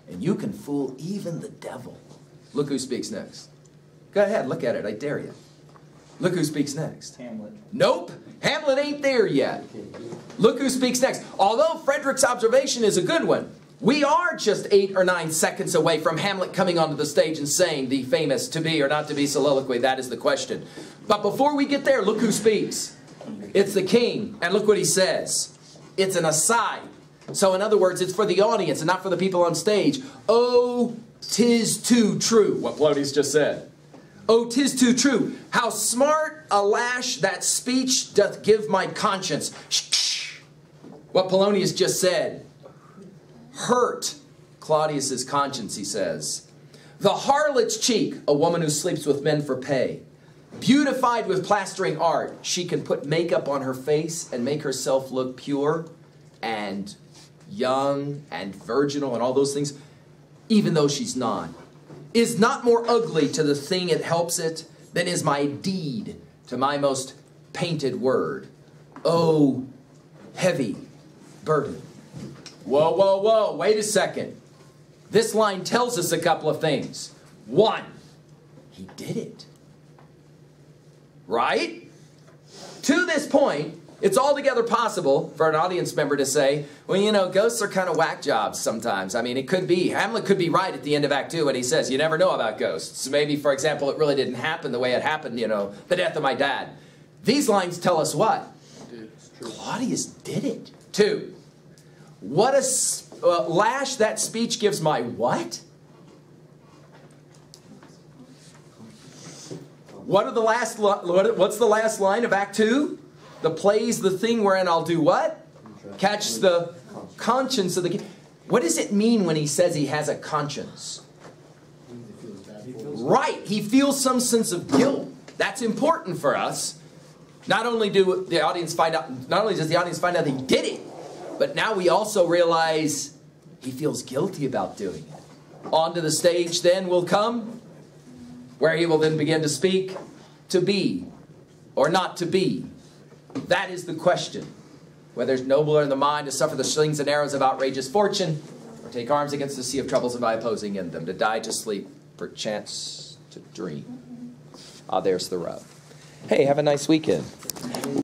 and you can fool even the devil. Look who speaks next. Go ahead, look at it, I dare you. Look who speaks next. Hamlet. Nope, Hamlet ain't there yet. Look who speaks next. Although Frederick's observation is a good one, we are just 8 or 9 seconds away from Hamlet coming onto the stage and saying the famous to be or not to be soliloquy. That is the question. But before we get there, look who speaks. It's the king, and look what he says. It's an aside. So in other words, it's for the audience and not for the people on stage. Oh, 'tis too true, what Polonius just said. Oh, 'tis too true. How smart a lash that speech doth give my conscience. Shh. What Polonius just said hurt Claudius's conscience, he says. The harlot's cheek, a woman who sleeps with men for pay. Beautified with plastering art, she can put makeup on her face and make herself look pure and young and virginal and all those things, even though she's not. Is not more ugly to the thing it helps it than is my deed to my most painted word. Oh, heavy burden. Whoa, whoa, whoa, wait a second. This line tells us a couple of things. One, he did it. Right? To this point, it's altogether possible for an audience member to say, well, you know, ghosts are kind of whack jobs sometimes. I mean, it could be. Hamlet could be right at the end of Act 2 when he says, you never know about ghosts. Maybe, for example, it really didn't happen the way it happened, you know, the death of my dad. These lines tell us what? Claudius did it. 2. What a lash that speech gives my what? What's the last line of Act 2? The play's the thing wherein I'll do what? Catch the conscience of the king. What does it mean when he says he has a conscience? Right, he feels some sense of guilt. That's important for us. Not only does the audience find out he did it, but now we also realize he feels guilty about doing it. Onto the stage then will come, where he will then begin to speak, to be or not to be. That is the question. Whether it's nobler in the mind to suffer the slings and arrows of outrageous fortune, or take arms against the sea of troubles and by opposing in them, to die, to sleep, perchance to dream. Ah, there's the rub. Hey, have a nice weekend.